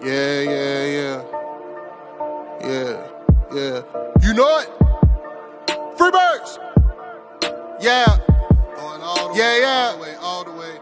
Yeah, yeah, yeah. Yeah, yeah. You know it? Freebirds! Yeah. Going all the way, all the way, all the way.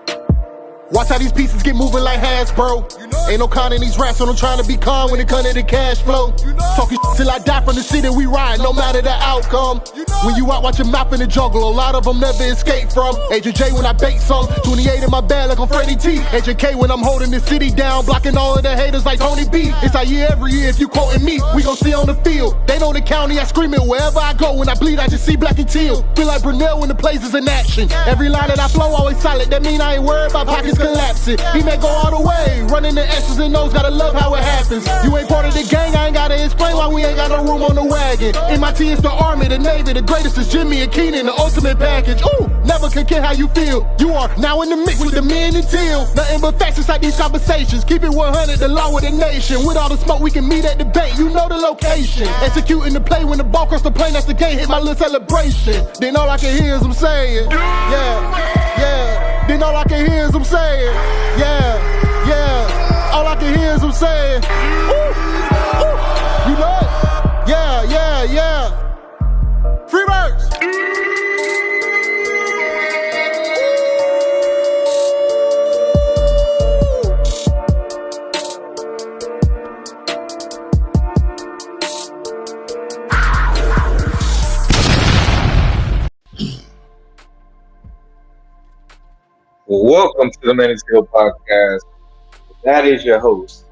Watch how these pieces get moving like Hasbro. You know ain't no con in these raps, so I'm trying to be calm when it comes to the cash flow. You know talking till I die from the city we ride, no matter the outcome. You know when you out watching map in the jungle, a lot of them never escape from. Agent J when I bait some, 28 in my bag like I'm Freddie T. Agent K when I'm holding the city down, blocking all of the haters like Tony B. It's our year every year, if you quoting me, we gon' see on the field. They know the county, I scream it wherever I go. When I bleed, I just see black and teal. Feel like Brunel when the place is in action. Every line that I flow always solid, that mean I ain't worried about pockets collapsing. He may go all the way, running the S's and O's, gotta love how it happens. You ain't part of the gang, I ain't gotta explain why we ain't got no room on the wagon. MIT is the Army, the Navy, the greatest is Jimmy and Keenan, the ultimate package. Ooh, never can care how you feel. You are now in the mix with the men and teal. Nothing but facts inside these conversations. Keep it 100, the law of the nation. With all the smoke, we can meet at the bank. You know the location. Executing the play when the ball cross the plane, that's the game. Hit my little celebration. Then all I can hear is them saying, yeah, yeah. Then all I can hear is them saying, yeah, yeah. All I can hear is them saying, ooh, ooh. You know it? Yeah, yeah, yeah. Freebirds. Welcome to the Men Teal podcast. That is your host,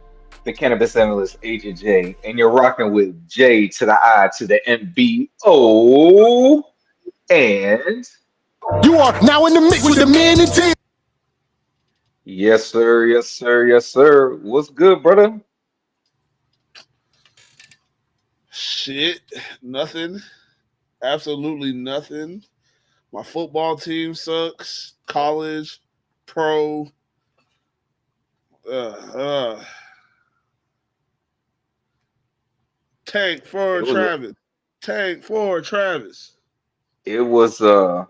the cannabis analyst Agent J, and you're rocking with J to the I to the M.B.O. And You are now in the mix with the men and team. yes, sir, yes, sir, yes, sir. What's good, brother? Shit, nothing. Absolutely nothing. My football team sucks. College, pro. Tank for Travis. Tank for Travis. It was a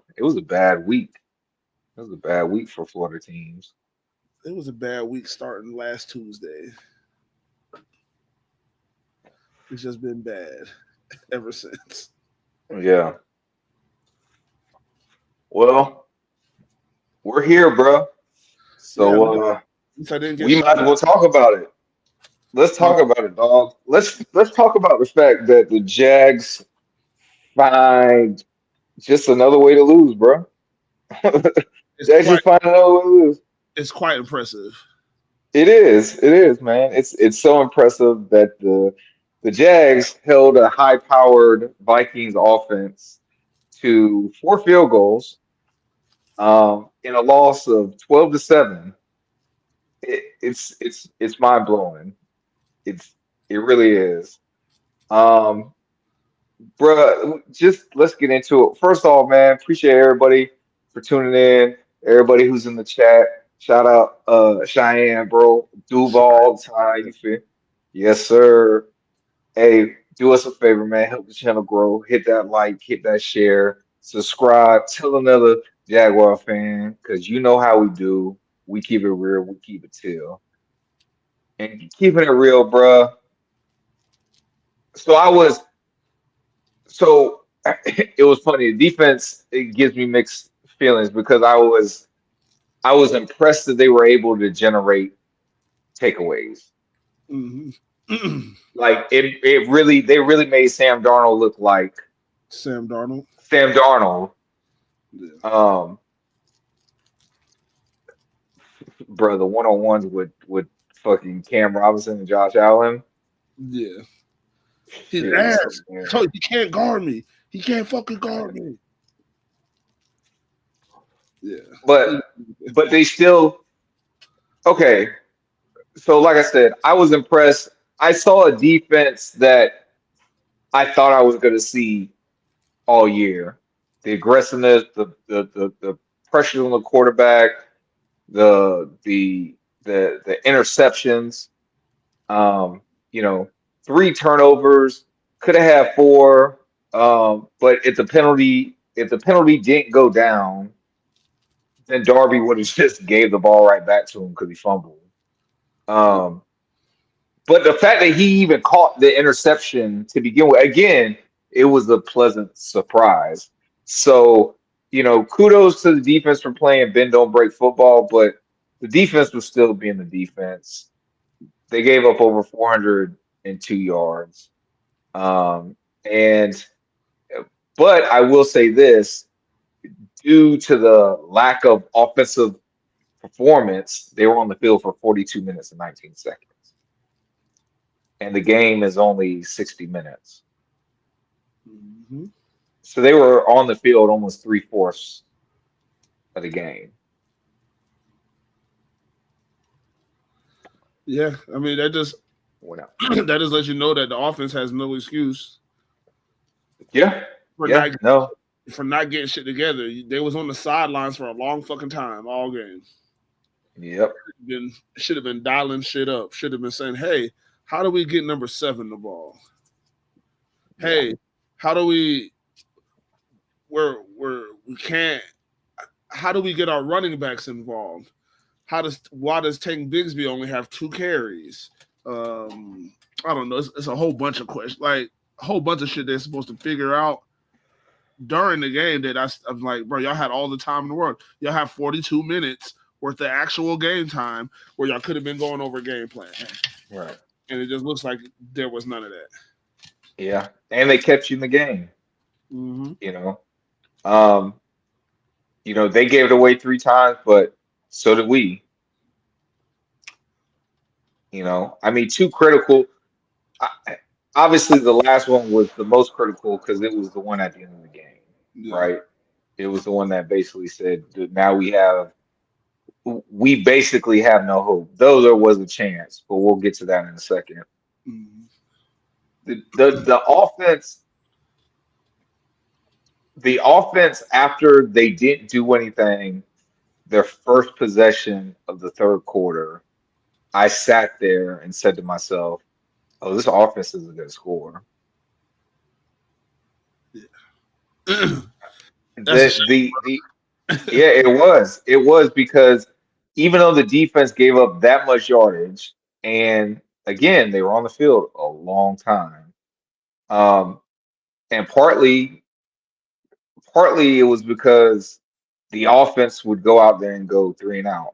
bad week. It was a bad week for Florida teams. It was a bad week starting last Tuesday. It's just been bad ever since. Yeah. Well, we're here, bro. So we might as well talk about it. Let's talk about it, dog. Let's talk about the fact that the Jags find just another way to lose, bro. Jags just find another way to lose. It's quite impressive. It is, man. It's so impressive that the Jags held a high-powered Vikings offense to 4 field goals in a loss of 12-7. It's mind-blowing. It really is. Bruh, just let's get into it. First off, man, appreciate everybody for tuning in. Everybody who's in the chat. Shout out Cheyenne, bro. Duval time, you feel? Yes, sir. Hey, do us a favor, man. Help the channel grow. Hit that like, hit that share, subscribe, tell another Jaguar fan, because you know how we do. We keep it real, we keep it teal. And keeping it real, bruh. So it was funny. The defense, it gives me mixed feelings because I was impressed that they were able to generate takeaways. Mm-hmm. Like they really made Sam Darnold look like Sam Darnold. Yeah. Bro, the one-on-ones with fucking Cam Robinson and Josh Allen. Yeah. His ass. So he can't guard me. He can't fucking guard me. Yeah. But they still okay. So like I said, I was impressed. I saw a defense that I thought I was gonna see all year. The aggressiveness, the pressure on the quarterback, the interceptions, 3 turnovers, could have had 4, but if the penalty didn't go down, then Darby would have just gave the ball right back to him because he fumbled. But the fact that he even caught the interception to begin with, again, it was a pleasant surprise. So, kudos to the defense for playing bend don't break football, but the defense was still being the defense. They gave up over 402 yards. And but I will say this, due to the lack of offensive performance, they were on the field for 42 minutes and 19 seconds. And the game is only 60 minutes. Mm-hmm. So they were on the field almost three-fourths of the game. Yeah, I mean that just Went out. that just lets you know that the offense has no excuse Yeah, for yeah, not no, for not getting shit together. They was on the sidelines for a long fucking time all game. yep, Should have been dialing shit up. Should have been saying, "Hey, how do we get number 7 the ball? yeah, Hey, how do we can't? How do we get our running backs involved? Why does Tank Bigsby only have 2 carries? I don't know. It's a whole bunch of questions, like a whole bunch of shit they're supposed to figure out during the game. That I'm like, bro, y'all had all the time in the world. Y'all have 42 minutes worth of actual game time where y'all could have been going over game plan, right, and it just looks like there was none of that. yeah. And they kept you in the game, Mm-hmm. you know. Um, they gave it away 3 times, but so did we. I mean, 2 critical. I, Obviously, the last one was the most critical because it was the one at the end of the game, Yeah. right? It was the one that basically said that now we basically have no hope. Though there was a chance, but we'll get to that in a second. Mm-hmm. The offense after they didn't do anything, their first possession of the third quarter, I sat there and said to myself, "Oh, this offense isn't going to score." Yeah. That's a The shame. the Yeah, it was because even though the defense gave up that much yardage, and again they were on the field a long time, um, and partly it was because the offense would go out there and go 3 and out,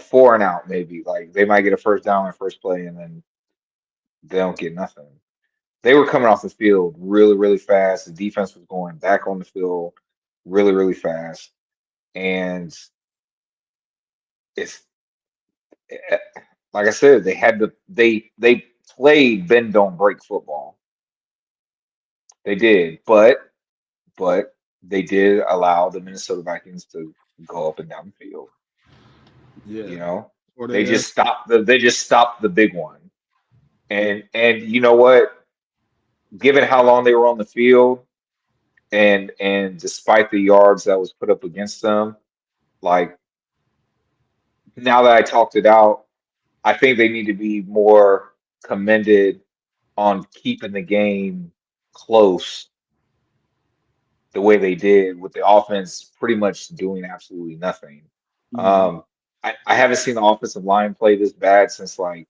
4 and out maybe. Like they might get a first down in first play and then they don't get nothing. They were coming off the field really, really fast. The defense was going back on the field really, really fast. And it's eh, like I said, they played bend don't break football. They did, but they did allow the Minnesota Vikings to go up and down the field. Yeah. You know, Or they they had. just stopped the big one. And you know what? Given how long they were on the field, and despite the yards that was put up against them, like now that I talked it out, I think they need to be more commended on keeping the game close the way they did with the offense pretty much doing absolutely nothing. Mm-hmm. I haven't seen the offensive line play this bad since like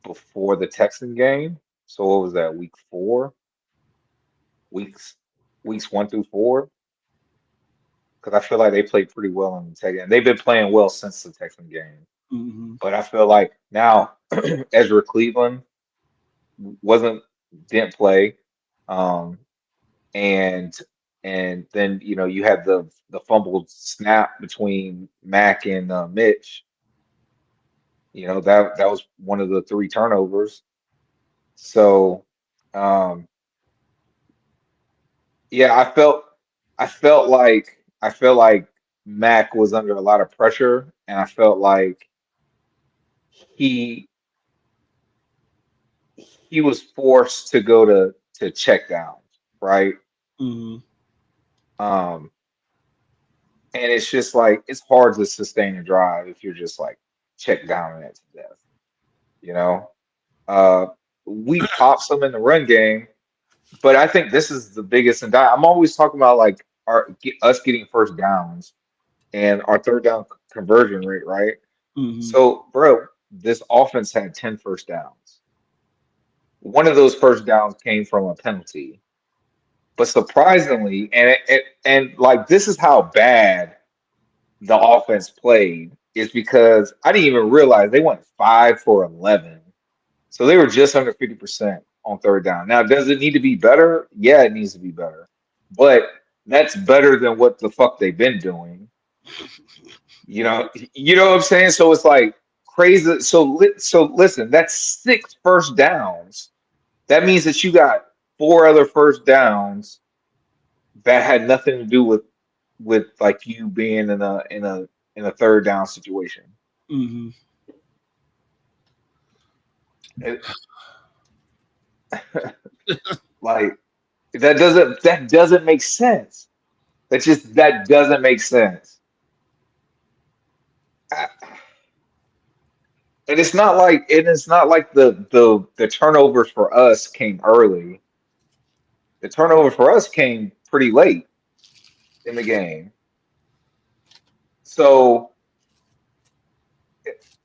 before the Texan game. So what was that, week 4? Weeks weeks 1 through 4? Because I feel like they played pretty well in the Texan. They've been playing well since the Texan game. Mm-hmm. But I feel like now Ezra Cleveland wasn't didn't play. Um, and then you had the fumbled snap between Mac and Mitch. That was one of the 3 turnovers. So um, yeah, I felt like Mac was under a lot of pressure, and I felt like he he was forced to go to check downs, right? Mm-hmm. Um, and it's just like it's hard to sustain a drive if you're just like check down it to death, you know? Uh, we popped some in the run game, but I think this is the biggest. And I'm always talking about like us getting first downs and our third down conversion rate, right? Hmm. So, bro, this offense had 10 first downs. One of those first downs came from a penalty. But surprisingly, and like this is how bad the offense played, is because I didn't even realize they went 5 for 11. So they were just under 50% on third down. Now, does it need to be better? Yeah, it needs to be better. But that's better than what the fuck they've been doing. You know what I'm saying? So it's like crazy. So listen, that's 6 first downs. That means that you got 4 other first downs that had nothing to do with like you being in a third down situation. Hmm. It, like that doesn't make sense. That doesn't make sense. I- And it's not like the turnovers for us came early. The turnover for us came pretty late in the game. So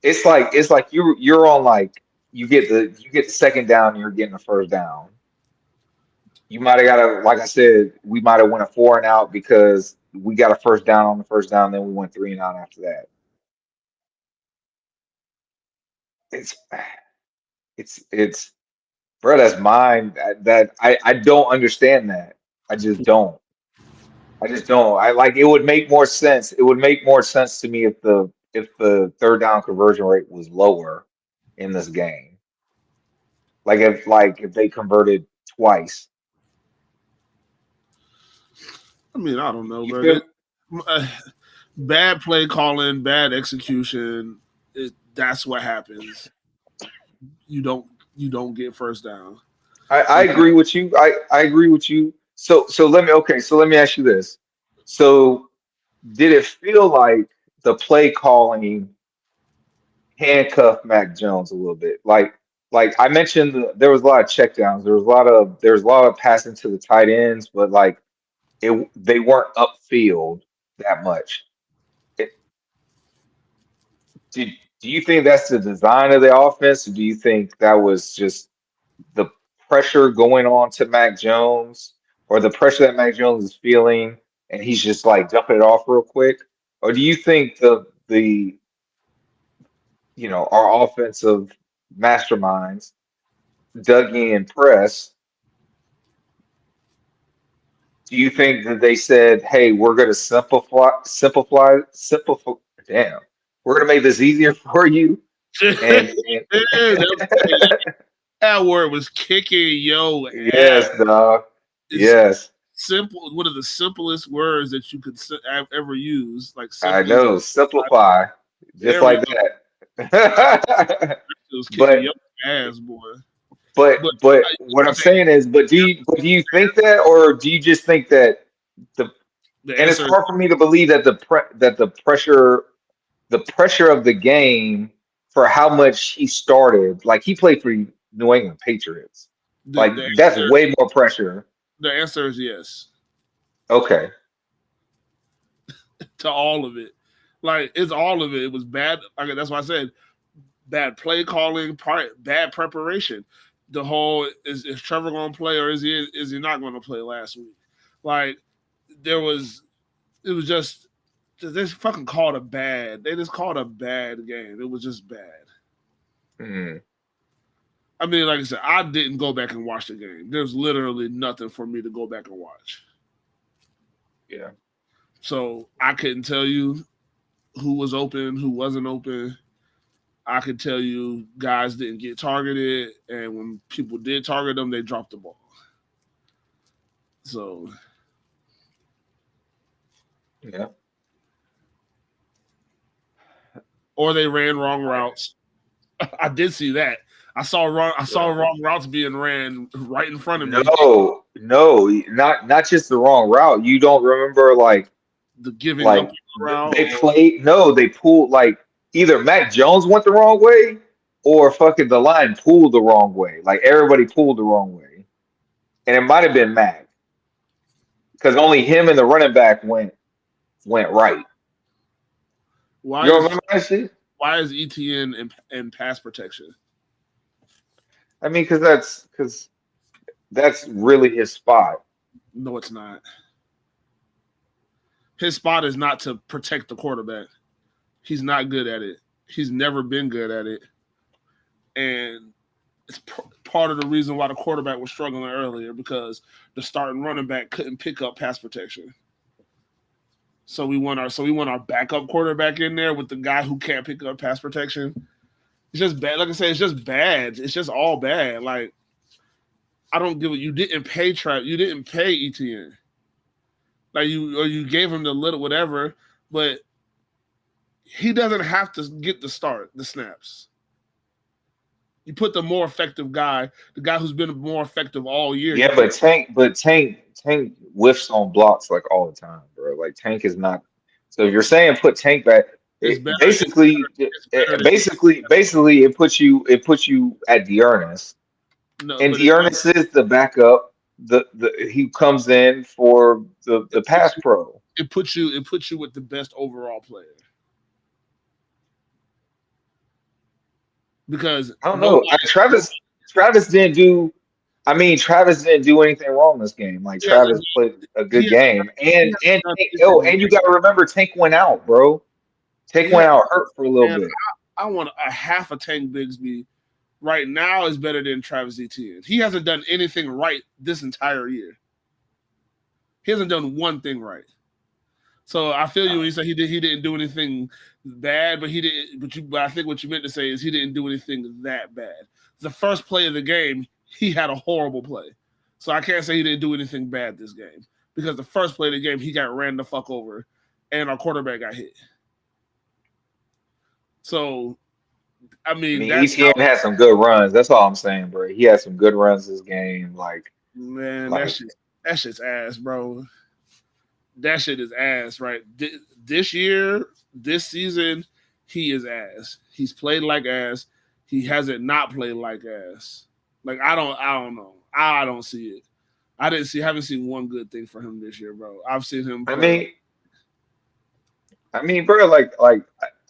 it's like you're on like you get the second down, you're getting the first down. You might have got like I said, we might have went a 4 and out because we got a first down on the first down, then we went 3 and out after that. It's it's bro, that's mine. That I don't understand that. I just don't. I just don't. I like it would make more sense. It would make more sense to me if the third down conversion rate was lower in this game. Like if they converted twice. I mean, I don't know, You bro. feel Uh, bad play calling, bad execution. That's what happens. You don't you don't get first down. I And agree with you. I agree with you. So let me ask you this. So did it feel like the play calling handcuffed Mac Jones a little bit? Like I mentioned, there was a lot of checkdowns. There was a lot of passing to the tight ends, but like they weren't upfield that much. It, do, do you think that's the design of the offense, or do you think that was just the pressure going on to Mac Jones, or the pressure that Mac Jones is feeling, and he's just like dumping it off real quick? Or do you think our offensive masterminds, Dougie and Press, do you think that they said, "Hey, we're going to simplify, damn, we're going to make this easier for you," and that word was kicking yo ass. yes, dog, It's yes, simple. One of the simplest words that you could have ever use. Like I simply, know, simplify, just there we like go. that. It was kicking But your ass, boy. but But but I what I'm saying is, but do you think that, or do you just think that the the and it's answer is hard for me to believe that the pressure of the game for how much he started, like he played for New England Patriots. the, Like the that's answer. way more pressure. The answer is yes Okay. to all of it. Like it's all of it. It was bad. Like that's why I said bad play calling, bad preparation. The whole is Trevor going to play or is he not going to play last week? Like there was it was just they fucking called a bad. They just called a bad game. It was just bad. Mm, I mean, like I said, I didn't go back and watch the game. There's literally nothing for me to go back and watch. yeah. So I couldn't tell you who was open, who wasn't open. I could tell you guys didn't get targeted, and when people did target them, they dropped the ball. So, Yeah. or they ran wrong routes. I did see that. I saw Yeah. wrong routes being ran right in front of me. No, no, not just the wrong route. You don't remember The giving up like route, they or played. No, they pulled like either Mac Jones went the wrong way, or fucking the line pulled the wrong way. Like everybody pulled the wrong way, and it might have been Mac because only him and the running back went right. why You don't is remember that shit? Why is ETN in pass protection? I mean, because that's really his spot. No, it's not. His spot is not to protect the quarterback. He's not good at it. He's never been good at it. And it's part of the reason why the quarterback was struggling earlier, because the starting running back couldn't pick up pass protection. So we want our backup quarterback in there with the guy who can't pick up pass protection. It's just bad. Like I said, it's just bad. It's just all bad. Like, I don't give it. You didn't pay Trav. You didn't pay ETN. Like, you gave him the little whatever, but he doesn't have to get the snaps. You put the more effective guy, the guy who's been more effective all year. Yeah, but Tank whiffs on blocks like all the time, bro. Like Tank is not. So if you're saying put Tank back, basically it puts you at Dearness, No, and Dearness is the backup. He comes in for the pass pro. It puts you with the best overall player. Because I don't know. Travis didn't do. I mean, Travis didn't do anything wrong this game. Like Travis played a good game, and Tank, and you got to remember Tank went out, bro. Tank went out hurt for a little bit. I want a half a Tank Bigsby right now is better than Travis Etienne. He hasn't done anything right this entire year. He hasn't done one thing right. So I feel you when you say he didn't do anything bad, but he didn't. But I think what you meant to say is he didn't do anything that bad. The first play of the game, he had a horrible play. So I can't say he didn't do anything bad this game, because the first play of the game, he got ran the fuck over, and our quarterback got hit. So, I mean ETN had some good runs. That's all I'm saying, bro. He had some good runs this game. That shit's ass, bro. That shit is ass, right? This year, this season, he is ass. He's played like ass. He hasn't not played like ass. Like, I don't know. I don't see it. Haven't seen one good thing for him this year, bro. I've seen him play. I mean, bro, like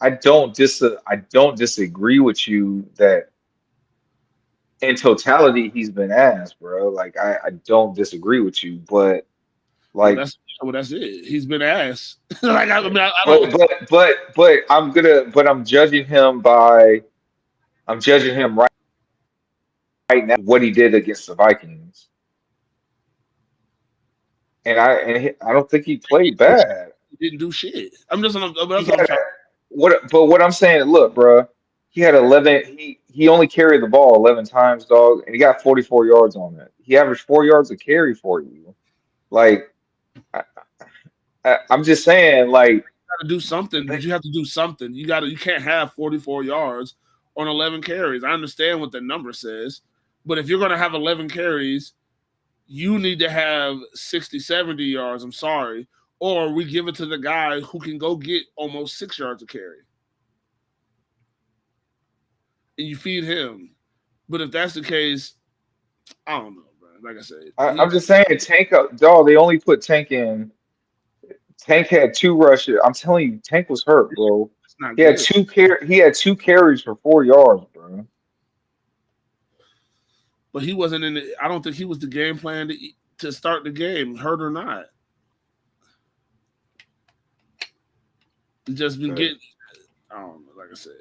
I don't disagree with you that in totality he's been ass, bro. Like I don't disagree with you, but like that's it. He's been ass. Like I don't. I'm judging him right now what he did against the Vikings, and I don't think he played bad. He didn't do shit. What I'm saying, look, bro, he had 11. He only carried the ball 11 times, dog, and he got 44 yards on it. He averaged 4 yards a carry for you. Like, I'm just saying, like, you got to do something. But you have to do something. You can't have 44 yards on 11 carries. I understand what the number says, but if you're going to have 11 carries, you need to have 60, 70 yards. I'm sorry. Or we give it to the guy who can go get almost 6 yards a carry. And you feed him. But if that's the case, I don't know, bro. Like I said. I'm just saying, Tank, dog, they only put Tank in. Tank had 2 rushes. I'm telling you, Tank was hurt, bro. He had 2 carries for 4 yards, bro. But he wasn't in I don't think he was the game plan to start the game, hurt or not. He's just been getting. I don't know. Like I said,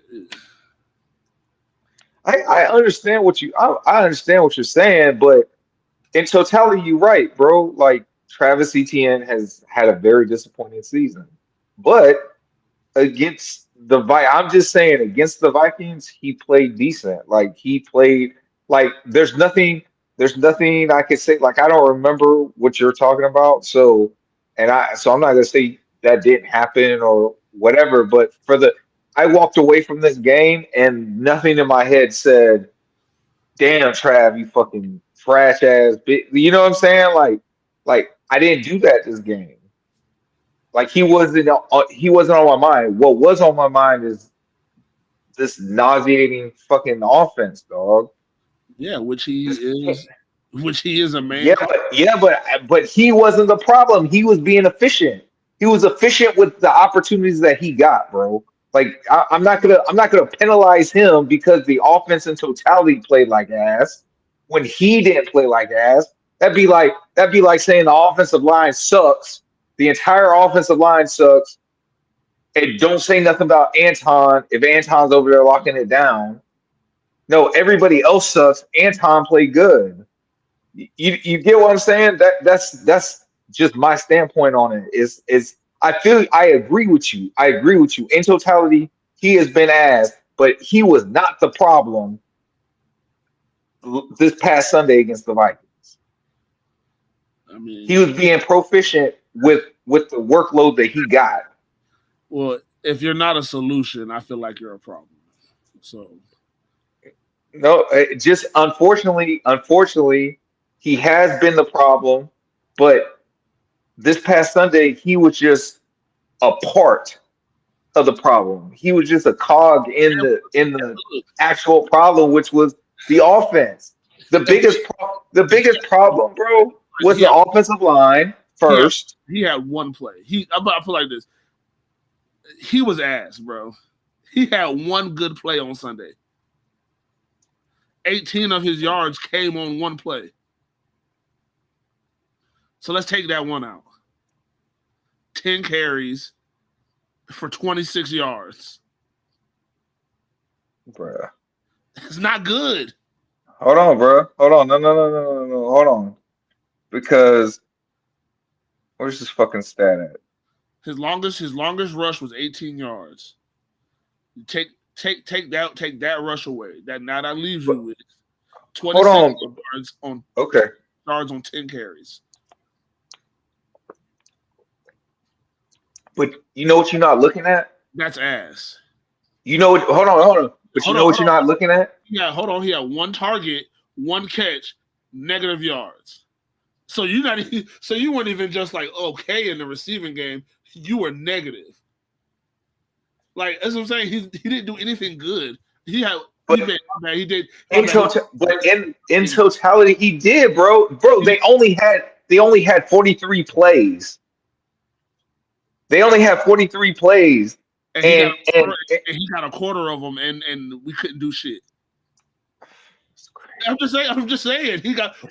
I understand I understand what you're saying, but in totality, you're right, bro. Like Travis Etienne has had a very disappointing season, but against I'm just saying, against the Vikings, he played decent. Like he played like there's nothing I could say. Like I don't remember what you're talking about, so I'm not gonna say that didn't happen or whatever. But I walked away from this game and nothing in my head said, "Damn, Trav, you fucking trash ass bitch." You know what I'm saying? Like I didn't do that this game. Like he wasn't on my mind. What was on my mind is this nauseating fucking offense, dog. Yeah, which he is a man. Yeah, but he wasn't the problem. He was being efficient. He was efficient with the opportunities that he got, bro. Like I'm not gonna penalize him because the offense in totality played like ass when he didn't play like ass. That'd be like saying the offensive line sucks. The entire offensive line sucks, and don't say nothing about Anton if Anton's over there locking it down. No, everybody else sucks. Anton played good. You get what I'm saying? That's just my standpoint on it. Is I feel I agree with you. I agree with you. In totality, he has been ass, but he was not the problem this past Sunday against the Vikings. I mean, He was being proficient with the workload that he got. well, if you're not a solution, I feel like you're a problem. So No, just unfortunately, he has been the problem, but this past Sunday he was just a part of the problem. He was just a cog in the actual problem, which was the offense. The biggest problem, bro, was he the had offensive line he had first. he had one play. I feel like this. He was ass, bro. He had one good play on Sunday. 18 of his yards came on one play. So let's take that one out. 10 carries for 26 yards. Bruh. It's not good. Hold on, bro. Hold on. No. Hold on. Because where's this fucking stat at? His longest rush was 18 yards. You take that rush away. That leaves you with Hold 26 on. Okay. yards on 10 carries. But you know what you're not looking at? That's ass. You know what hold on. But you know what Hold you're on. not looking at? Yeah, hold on. He had one target, one catch, negative yards. So you not so you weren't even just like okay in the receiving game. You were negative. Like that's what I'm saying. He didn't do anything good. He had But he made my bad. He did my in bad. total, but in totality, he did, bro. Bro, they only had 43 plays. They only had 43 plays, And he got and a quarter, and he got a quarter of them, and we couldn't do shit. I'm just saying.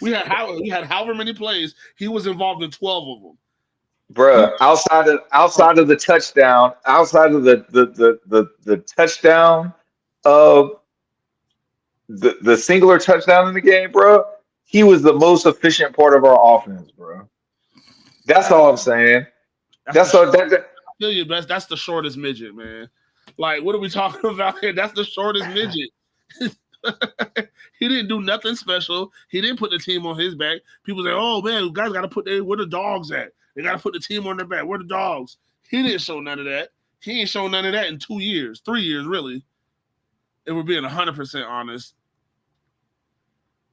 We had however many plays. He was involved in 12 of them. bruh, outside of the touchdown, outside of the touchdown of the singular touchdown in the game, bro, he was the most efficient part of our offense, bro. That's all I'm saying. That's the That's all. I feel you, best. That's the shortest midget, man. Like, what are we talking about here? That's the shortest midget. He didn't do nothing special. He didn't put the team on his back. People say, "Oh man, you guys got to put where the dogs at? They got to put the team on their back. Where the dogs?" He didn't show none of that. He ain't shown none of that in 2 years, 3 years, really. If we're being 100% honest.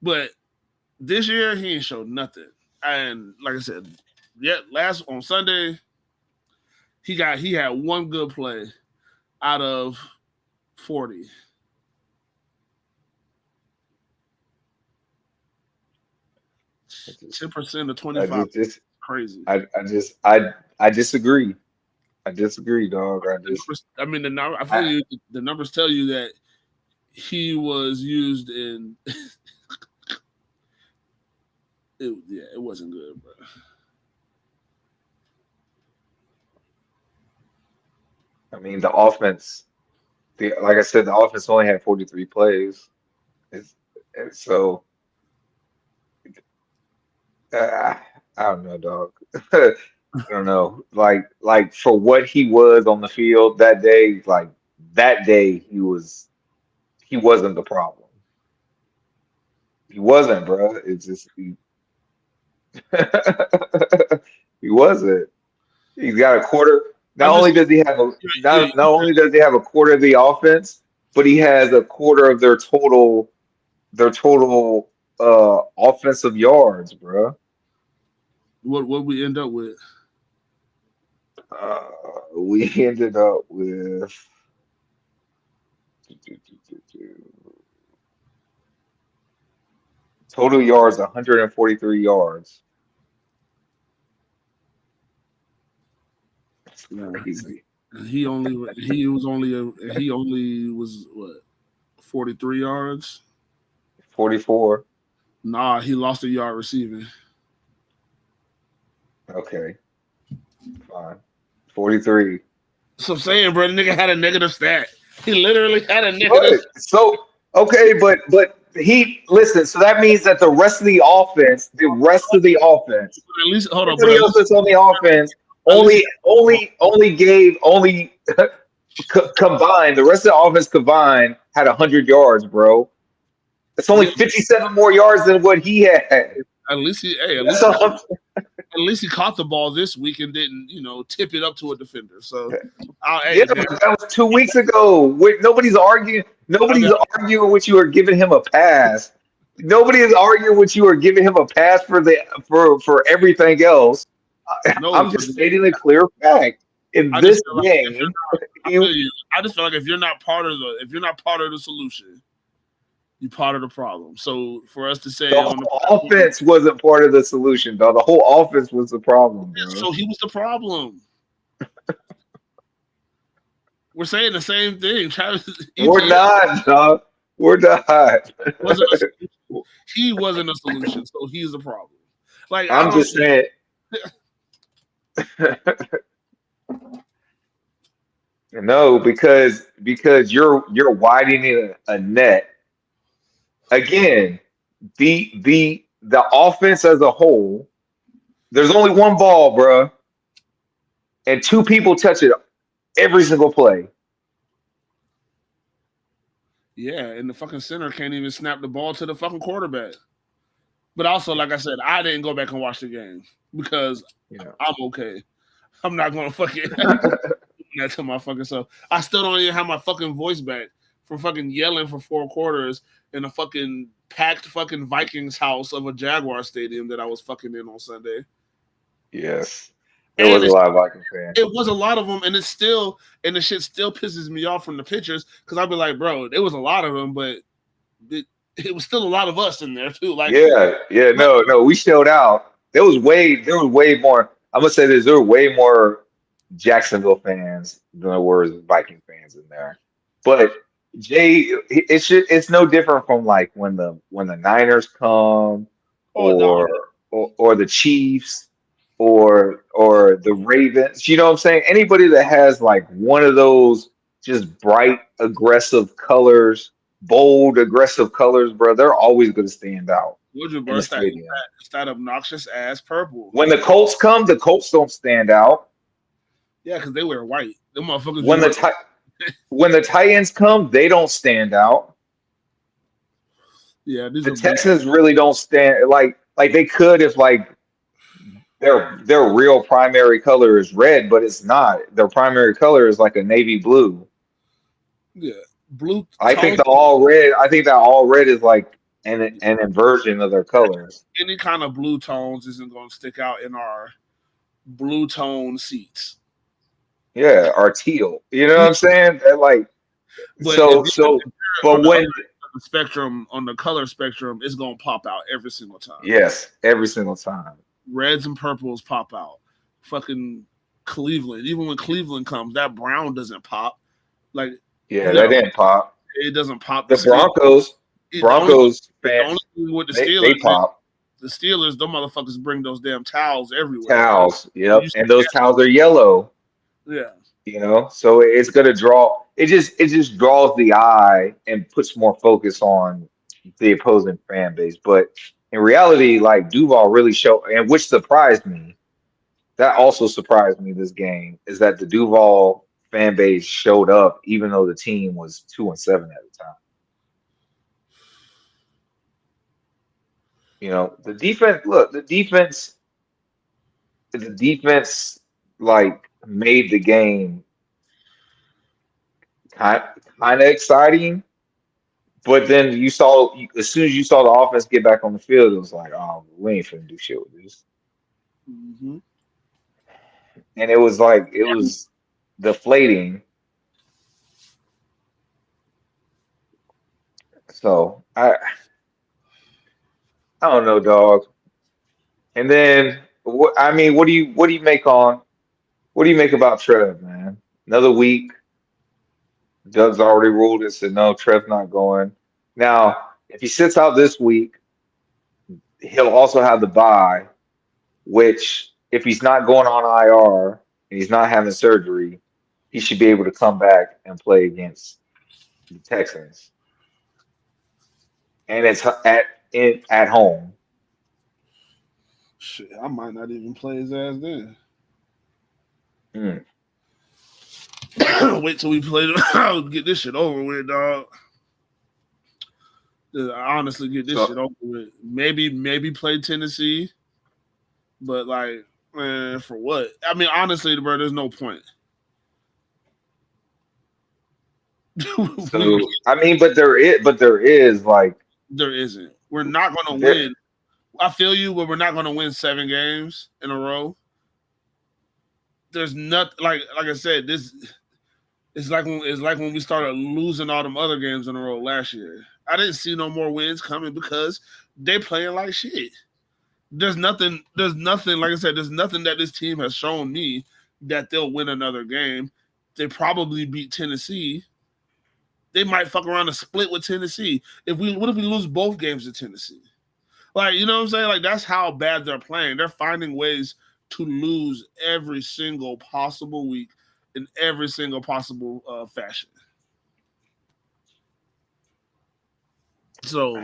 But this year, he ain't showed nothing. And like I said, last on Sunday, he had one good play out of 40. Just, 10% to I 25. just, Crazy. I disagree. I disagree, dog. I mean, I feel you. The numbers tell you that he was used in. It wasn't good, bro. I mean, the offense. Like I said, the offense only had 43 plays. It's, so uh, I don't know, dog. I don't know. Like for what he was on the field that day, like that day he wasn't the problem. He wasn't, bro. It's just he wasn't. He's got a quarter. Not I'm just only does he have a you, not only does he have a quarter of the offense, but he has a quarter of their total offensive yards, bro. what we end up with. Uh, we ended up with total yards 143 yards. That's Yeah. crazy. He only was what 43 yards. 44. Nah, he lost a yard receiving. Okay, fine. 43. So I'm saying, bro, the nigga had a negative stat. He literally had a negative. What? So okay, but he listen. So that means that the rest of the offense, At least hold on, but everybody at else least that's on the offense at least only gave only combined. The rest of the offense combined had 100 yards, bro. That's only yeah, 57 more yards than what he had. at least he hey, That's all. at least he caught the ball this week and didn't tip it up to a defender. So, Yeah, hey man, but that was 2 weeks ago. Nobody's arguing. I Nobody's got arguing with you or giving him a pass. Nobody is arguing with you or giving him a pass for everything else. no. I'm just stating a clear fact. In I just this feel like if you're game, I you feel you. I just feel like if you're not part of the solution, you're part of the problem. So for us to the say on the whole offense wasn't part of the solution, though. The whole offense was the problem, bro. so he was the problem. We're saying the same thing. Travis We're ETN not, dog. We're not. wasn't a solution. He wasn't a solution, so he's the problem. Like I I'm don't just saying. No, because you're widening a net again. The offense as a whole, there's only one ball, bro, and two people touch it every single play. yeah, and the fucking center can't even snap the ball to the fucking quarterback. But also, like I said, I didn't go back and watch the game because Yeah. I'm okay. I'm not gonna fucking that to my fucking self. I still don't even have my fucking voice back from fucking yelling for 4 quarters in a fucking packed fucking Vikings house of a Jaguar stadium that I was fucking in on Sunday. Yes, there And was a lot of Vikings fans. it was a lot of them, and the shit still pisses me off from the pictures because I'd be like, bro, there was a lot of them, but it, it was still a lot of us in there too. Yeah, yeah, no, we showed out. There was way more. I'm gonna say this, there were way more Jacksonville fans than there were Viking fans in there. But Jay, it's no different from like when the Niners come oh no, or or the Chiefs or the Ravens. You know what I'm saying? Anybody that has like one of those just bright, aggressive colors, bold, aggressive colors, bro, they're always going to stand out would you in the burst stadium. that obnoxious ass purple? When the Colts come, the Colts don't stand out. Yeah, because they wear white. Them motherfuckers be When the wearing. Ti- when the Titans come, they don't stand out. Yeah, these The are blue. Texans really don't stand like they could if like their real primary color is red, but it's not. Their primary color is like a navy blue. Yeah, blue I think tones. the all red. I think that all red is like an inversion of their colors. Any kind of blue tones isn't going to stick out in our blue tone seats. Yeah, or teal. You know what I'm saying? And like But if so. you're on But the other when end of the spectrum, on the color spectrum, it's going to pop out every single time. yes, every single time. Reds and purples pop out. Fucking Cleveland. Even when Cleveland comes, that brown doesn't pop. Like Yeah, you that got didn't pop. it doesn't pop. The The Steelers. Broncos, The only Broncos the only fans, thing with the they Steelers is pop the Steelers. The motherfuckers bring those damn towels everywhere. towels. You Yep, and those towels are yellow. yeah. So it's gonna draw. It just draws the eye and puts more focus on the opposing fan base. But in reality, like Duval really showed, and which surprised me. That also surprised me this game is that the Duval fan base showed up even though the team was 2-7 at the time. The defense, look, the defense like made the game kind kind of exciting, but then as soon as you saw the offense get back on the field, it was like, oh, we ain't finna do shit with this. Mm-hmm. And it was deflating. So I don't know, dog. And then what I mean, what do you make about Trev, man? Another week. Doug's already ruled and said no, Trev's not going. Now, if he sits out this week, he'll also have the bye, which if he's not going on IR and he's not having surgery, he should be able to come back and play against the Texans. And it's at home. Shit, I might not even play his ass then. Mm. Wait till we play I'll get this shit over with, dog. Honestly, get this shit over with. Maybe play Tennessee, but like, man, for what? I mean, honestly, bro, there's no point. So I mean, but there is like there isn't. We're not gonna there, win. I feel you, but we're not gonna win 7 games in a row. There's not like I said, this it's like when we started losing all them other games in a row last year. I didn't see no more wins coming because they playing like shit. There's nothing, like I said, there's nothing that this team has shown me that they'll win another game. They probably beat Tennessee. They might fuck around and split with Tennessee. What if we lose both games to Tennessee? Like, you know what I'm saying? Like, that's how bad they're playing. They're finding ways to lose every single possible week in every single possible fashion. So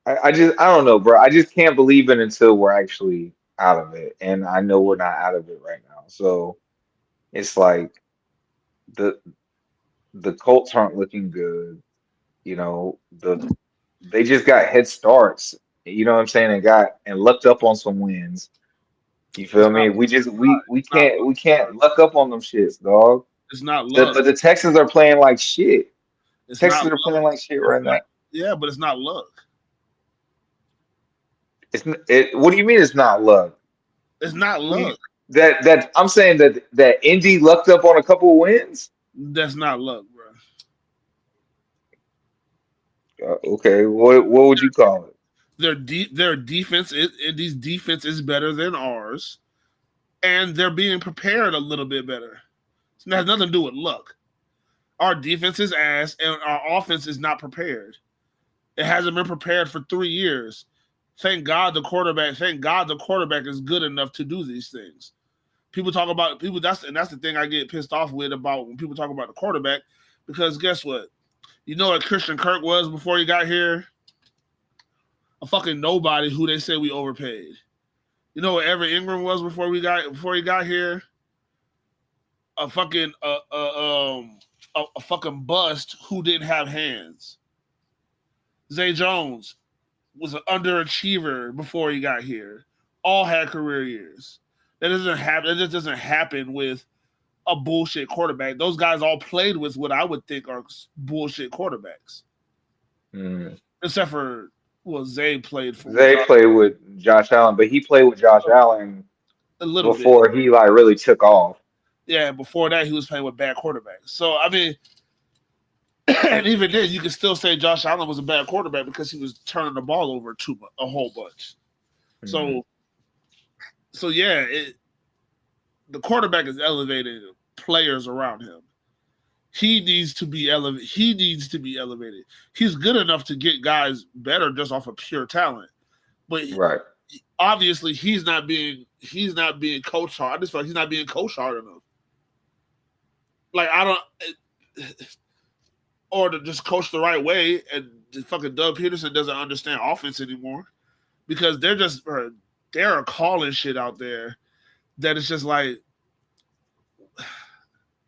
I don't know, bro. I just can't believe it until we're actually out of it. And I know we're not out of it right now. So it's like the the Colts aren't looking good. You know, they just got head starts. You know what I'm saying? And lucked up on some wins. You it's feel not, me? We it's not can't luck. luck up on them shits, dog. It's not luck. But the Texans are playing like shit. It's not Texans are luck. playing like shit right now. Yeah, but it's not luck. What do you mean it's not luck? It's not What do you luck. that I'm saying that Indy lucked up on a couple of wins? That's not luck, bro. Okay, what would you call it? Their defense these defense is better than ours, and they're being prepared a little bit better. So it has nothing to do with luck. Our defense is ass, and our offense is not prepared. It hasn't been prepared for 3 years. Thank God the quarterback is good enough to do these things. People talk about people. That's the thing I get pissed off with about when people talk about the quarterback, because guess what? You know what Christian Kirk was before he got here? A fucking nobody who they say we overpaid. You know what Evan Ingram was before he got here? A fucking a fucking bust who didn't have hands. Zay Jones was an underachiever before he got here. All had career years. That doesn't happen. That just doesn't happen with a bullshit quarterback. Those guys all played with what I would think are bullshit quarterbacks. Except for Zay played for. Zay played with Josh Allen, but he played with Josh Allen a little before bit. he like really took off. Yeah, before that he was playing with bad quarterbacks. So I mean, and even then you can still say Josh Allen was a bad quarterback because he was turning the ball over a whole bunch. So yeah, the quarterback is elevating players around him. He needs to be elevated. He's good enough to get guys better just off of pure talent. But obviously he's not being coached hard. I just feel like he's not being coached hard enough. Like or to just the right way, and fucking Doug Peterson doesn't understand offense anymore because they're calling shit out there that it's just like,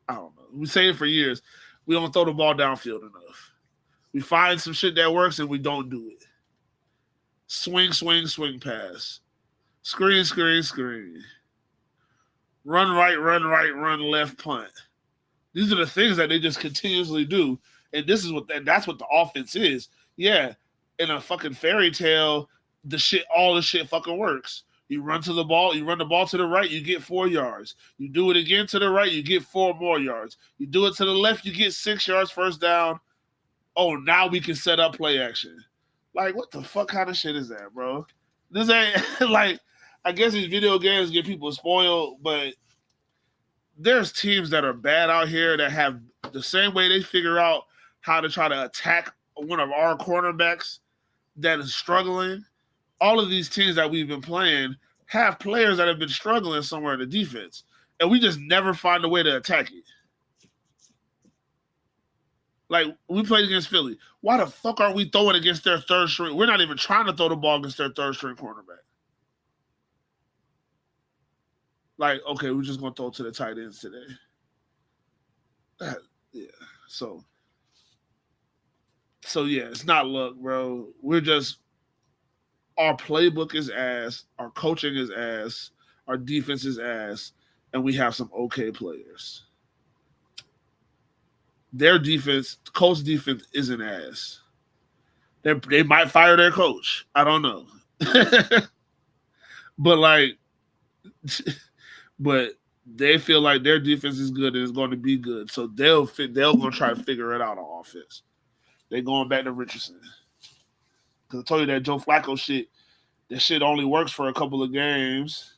I don't know. We say it for years. We don't throw the ball downfield enough. We find some shit that works and we don't do it. Swing, swing, swing pass. Screen, screen, screen. Run right, run left, punt. These are the things that they just continuously do. And that's what the offense is. Yeah. In a fucking fairy tale, all the shit fucking works. You run the ball to the right, you get 4 yards. You do it again to the right, you get 4 more yards. You do it to the left, you get 6 yards, first down. Oh, now we can set up play action. Like, what the fuck kind of shit is that, bro? This ain't like, I guess these video games get people spoiled, but there's teams that are bad out here that have the same way they figure out how to try to attack one of our cornerbacks that is struggling. All of these teams that we've been playing have players that have been struggling somewhere in the defense, and we just never find a way to attack it. Like we played against Philly. Why the fuck aren't we throwing against their third string? We're not even trying to throw the ball against their third string cornerback. Like, okay, we're just gonna throw to the tight ends today. Yeah. So yeah, it's not luck, bro. We're just our playbook is ass, our coaching is ass, our defense is ass, and we have some okay players. Their defense, coach defense isn't ass. They might fire their coach. I don't know. But like but they feel like their defense is good and it's going to be good. So they'll gonna try to figure it out on offense. They're going back to Richardson. Because I told you that Joe Flacco shit, that shit only works for a couple of games.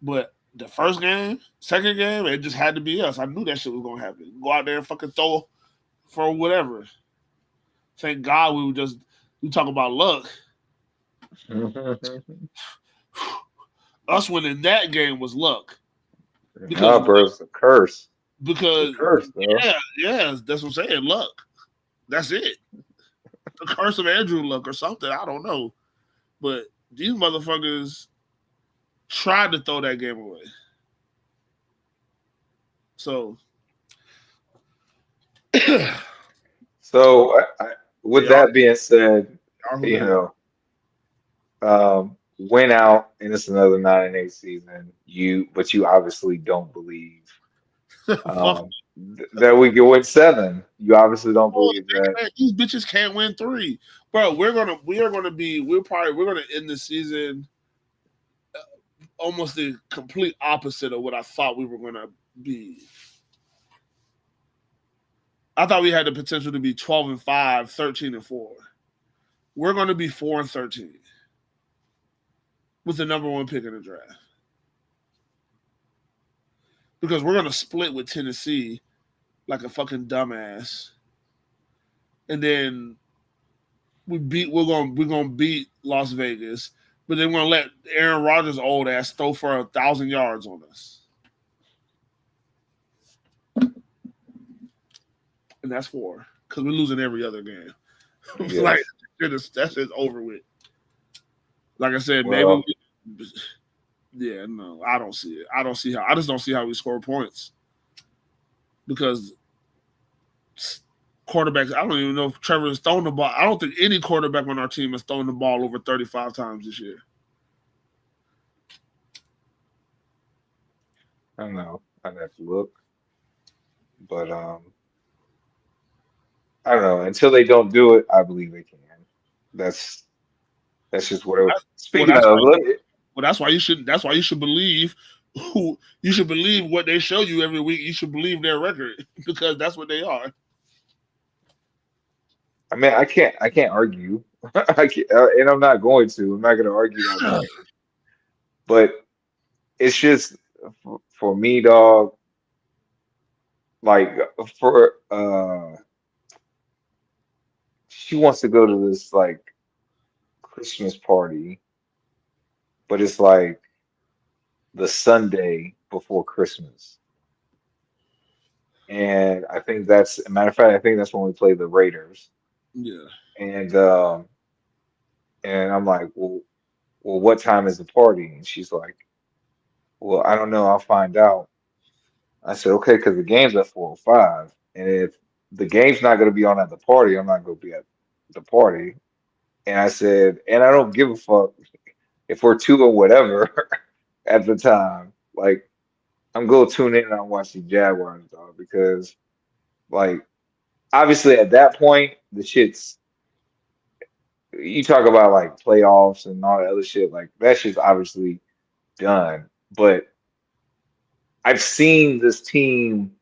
But the first game, second game, it just had to be us. I knew that shit was gonna happen. Go out there and fucking throw for whatever. Thank God we talk about luck. Us winning that game was luck. Nah, bro, it's a curse. Because it's a curse, bro. Yeah, that's what I'm saying. Luck. That's it. The curse of Andrew Luck or something. I don't know. But these motherfuckers tried to throw that game away. So with that being said, you know, went out and it's another 9-8 season. But you obviously don't believe that we can win 7. You obviously don't believe that. These bitches can't win 3, bro. We're gonna end the season almost the complete opposite of what I thought we were gonna be. I thought we had the potential to be 12-5, 13-4. We're gonna be 4-13 with the number 1 pick in the draft. Because we're gonna split with Tennessee like a fucking dumbass. And then we're gonna beat Las Vegas, but then we're gonna let Aaron Rodgers' old ass throw for 1,000 yards on us. And that's 4. Because we're losing every other game. Yes. Like that's just over with. Like I said, maybe no, I don't see it. I just don't see how we score points. Because quarterbacks, I don't even know if Trevor has thrown the ball. I don't think any quarterback on our team has thrown the ball over 35 times this year. I don't know. I'd have to look. But I don't know. Until they don't do it, I believe they can. That's just what it. Speaking of, that's why you should believe you should believe what they show you every week. You should believe their record because that's what they are. I mean, I can't argue. And I'm not going to. I'm not going to argue that point. But it's just for me, dog. Like for she wants to go to this like Christmas party, but it's like the Sunday before Christmas. And I think that's a matter of fact, I think that's when we play the Raiders. Yeah. And I'm like, well, what time is the party? And she's like, well, I don't know, I'll find out. I said, okay, because the game's at 4:05. And if the game's not gonna be on at the party, I'm not gonna be at the party. And I said, and I don't give a fuck if we're 2 or whatever at the time. Like, I'm gonna tune in and I'll watch the Jaguars, dog, because like obviously at that point the shit's you talk about like playoffs and all that other shit, like that shit's obviously done. But I've seen this team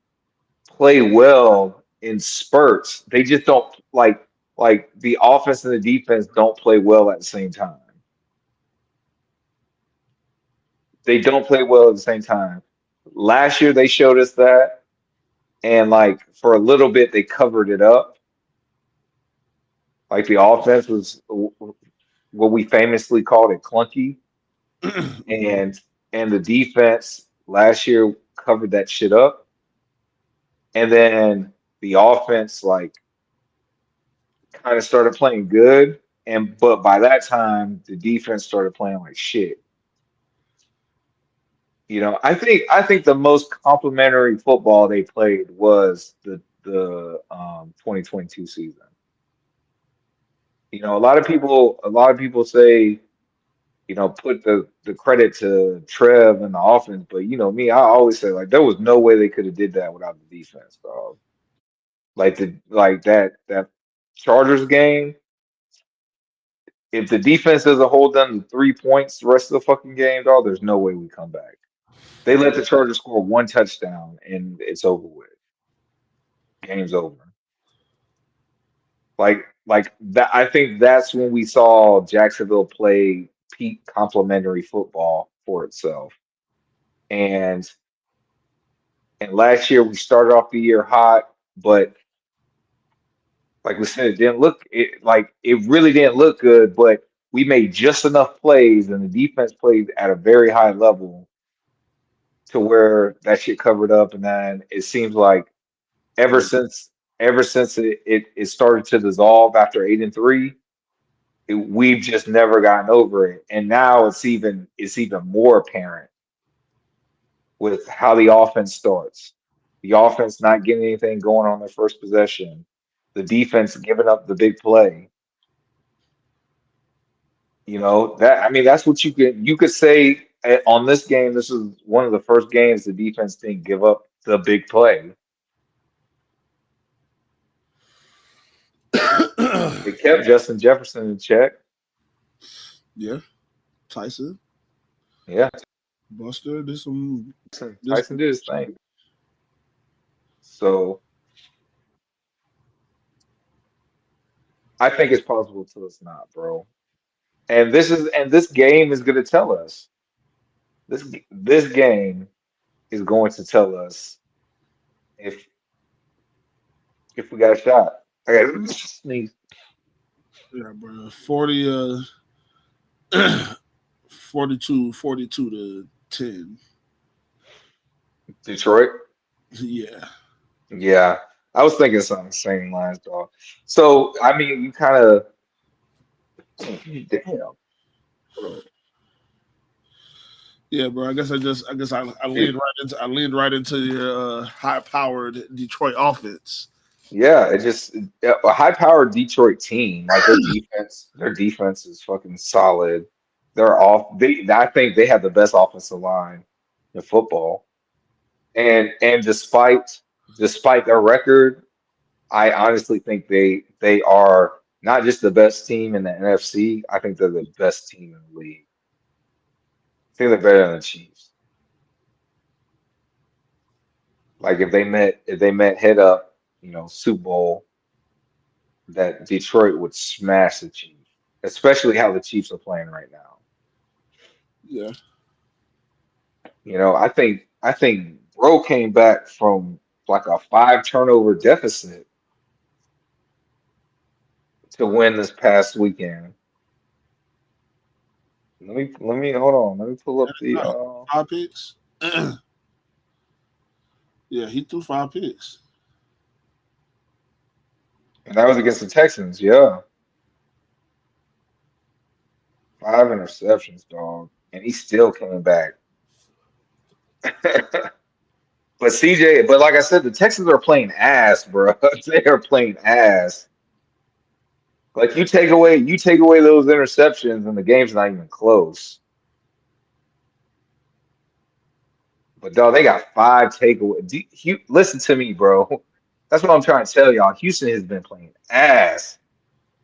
play well in spurts. They just don't like the offense and the defense don't play well at the same time. They don't play well at the same time. Last year they showed us that, and like for a little bit they covered it up. Like the offense was what we famously called it clunky, Mhm. and the defense last year covered that shit up, and then the offense like kind of started playing good, and but by that time the defense started playing like shit. I think the most complimentary football they played was the 2022 season. A lot of people say, put the credit to Trev and the offense, but me, I always say like there was no way they could have did that without the defense, dog. Like that Chargers game, if the defense doesn't hold them to 3 points the rest of the fucking game, dog, there's no way we come back. They let Yeah. the Chargers score one touchdown and it's over with. Game's over. Like that. I think that's when we saw Jacksonville play peak complementary football for itself. And last year we started off the year hot, but like we said, it really didn't look good. But we made just enough plays, and the defense played at a very high level to where that shit covered up. And then it seems like ever Yeah. since ever since it started to dissolve after 8-3, we've just never gotten over it. And now it's even more apparent with how the offense starts. The offense not getting anything going on their first possession. The defense giving up the big play. That's what you could say on this game. This is one of the first games the defense didn't give up the big play. They kept Justin Jefferson in check. Yeah. Tyson, Yeah, Buster, did some. This. Tyson did his thing. So I think it's possible till it's not, bro. And this game is going to tell us. This game is going to tell us if we got a shot. I got to sneeze. Yeah, bro. 42 to 10. Detroit. Yeah. Yeah, I was thinking something same lines, dog. So I mean, you kind of damn, bro. Yeah, bro. I leaned right into your high powered Detroit offense. Yeah, it just a high-powered Detroit team. Like their defense is fucking solid. They're off. I think they have the best offensive line in football. And despite their record, I honestly think they are not just the best team in the NFC. I think they're the best team in the league. I think they're better than the Chiefs. Like if they met head up, Super Bowl, that Detroit would smash the Chiefs, especially how the Chiefs are playing right now. Yeah. I think Bro came back from like a five turnover deficit to win this past weekend. Let me hold on. Let me pull up the 5 picks. Yeah, he threw 5 picks. and that was against the Texans. Yeah, five interceptions, dog, and he still came back. But like I said, the Texans are playing ass, bro. They are playing ass. Like you take away those interceptions, and the game's not even close. But dog, they got five takeaways. Listen to me, bro. That's what I'm trying to tell y'all. Houston has been playing ass,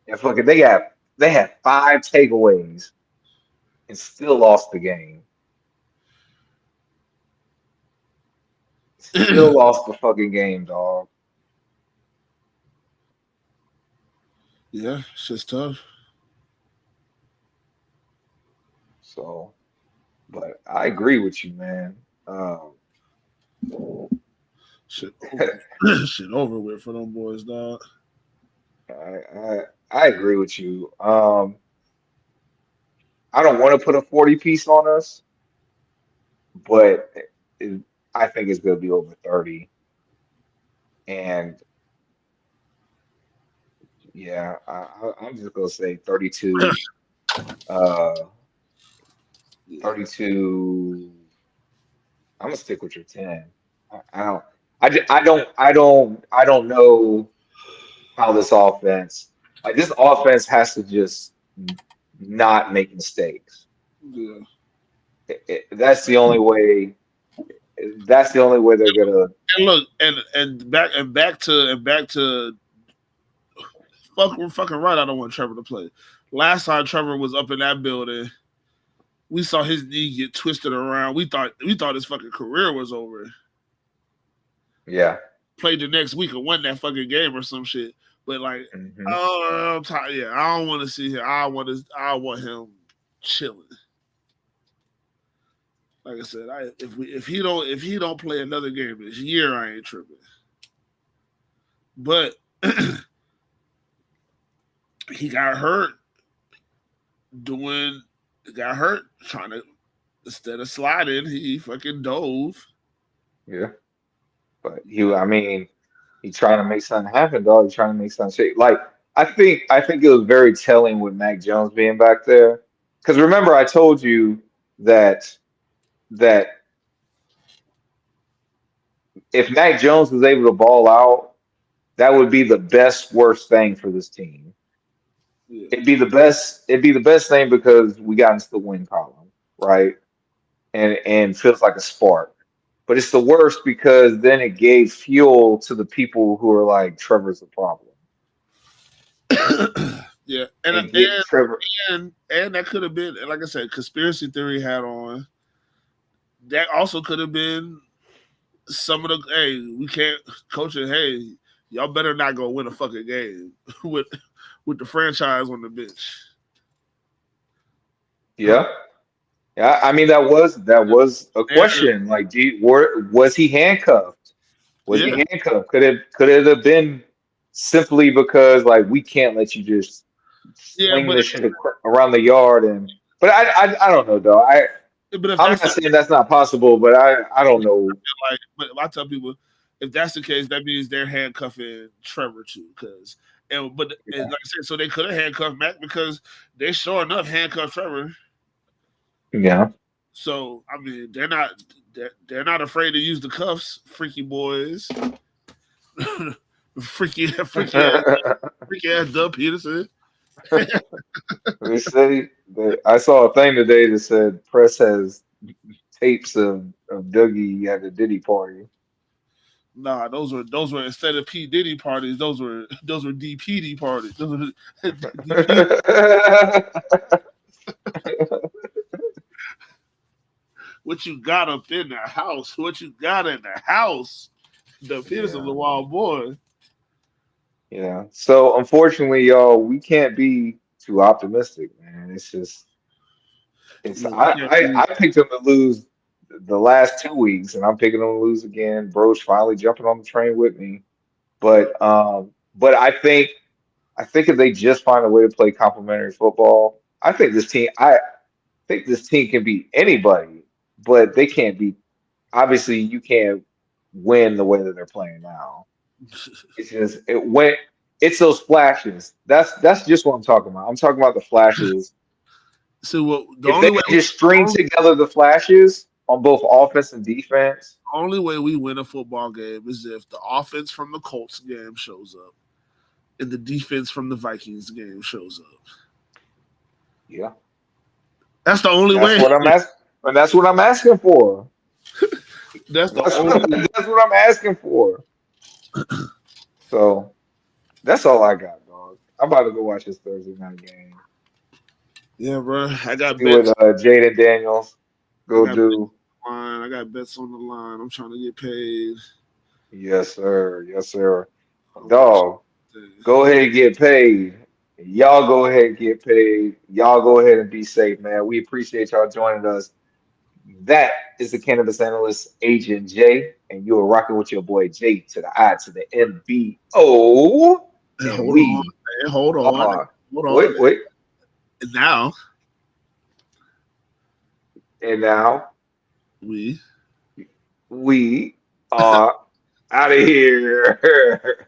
and fucking they had five takeaways and still lost the game. Still lost the fucking game, dog. Yeah, it's just tough. So, but I agree with you, man. Um, Shit over. Shit over with for them boys, dog. I agree with you. I don't want to put a 40 piece on us, but it, I think it's going to be over 30. And yeah, I'm just going to say 32, uh, Yeah. 32. I'm gonna stick with your 10. I don't, I don't know how this offense, like this offense has to just not make mistakes. Yeah. That's the only way. That's the only way they're gonna. And look, and back to we're fucking right. I don't want Trevor to play. Last time Trevor was up in that building, we saw his knee get twisted around. We thought his fucking career was over. Yeah. Played the next week and won that fucking game or some shit. But like, Hmm. oh, I'm tired. Yeah, I don't want to see him. I want him chilling. Like I said, if he don't play another game this year, I ain't tripping. But he got hurt doing. Got hurt trying to instead of sliding, he fucking dove. Yeah. But I mean, he's trying to make something happen, dog. He's trying to make something shake. Like I think it was very telling with Mac Jones being back there. Because remember, I told you that that if Mac Jones was able to ball out, that would be the best worst thing for this team. Yeah, It'd be the best thing because we got into the win column, right? And feels like a spark. But it's the worst because then it gave fuel to the people who are like Trevor's the problem. yeah, and And get Trevor. and that could have been, like I said, conspiracy theory hat on. That also could have been some of the hey, we can't coaching. Hey, y'all better not go win a fucking game with the franchise on the bench. Yeah. Yeah, I mean that was a And question. Like, was he handcuffed? Was he yeah, handcuffed? Could it have been simply because like we can't let you just yeah, sling this shit around the yard but I don't know though. but if I'm that's not the saying that's not possible, but I don't know. like, but I tell people if that's the case, that means they're handcuffing Trevor too, because and like I said, so they could have handcuffed Mac because they sure enough handcuffed Trevor. Yeah. So I mean, they're not afraid to use the cuffs, freaky boys, freaky ass Doug Peterson. They say that I saw a thing today that said press has tapes of Dougie at the Diddy party. Nah, those were instead of P Diddy parties, those were DPD parties. Those were DP. What you got up in the house? What you got in the house? The Peterson's Yeah. a wild boy. Yeah. So unfortunately, y'all, we can't be too optimistic, man. It's just it's Yeah, we can't I picked them to lose the last 2 weeks, and I'm picking them to lose again. Bro's finally jumping on the train with me. But I think if they just find a way to play complementary football, I think this team can beat anybody, but they can't beat. Obviously, you can't win the way that they're playing now. It's just it went. It's those flashes. That's just what I'm talking about. I'm talking about the flashes. So what the If they only way can just string together the flashes on both offense and defense, we win a football game is if the offense from the Colts game shows up and the defense from the Vikings game shows up. yeah, That's the only that's way. what I'm asking. And that's what I'm asking for. That's the That's what, only. that's what I'm asking for. So that's all I got, dog. I'm about to go watch this Thursday night game. Yeah, bro. I got See what bets. Jaden Daniels I go got bets do. on the line. I got bets on the line. I'm trying to get paid. Yes, sir. Yes, sir. I'll watch Dog, it. go ahead and get paid. Y'all go ahead and get paid. Y'all go ahead and be safe, man. We appreciate y'all joining us. That is the cannabis analyst Agent J, and you are rocking with your boy J to the I to the M.B.O. And Hold on, we hold on, are, hold on. wait, And now and now we we are out of here.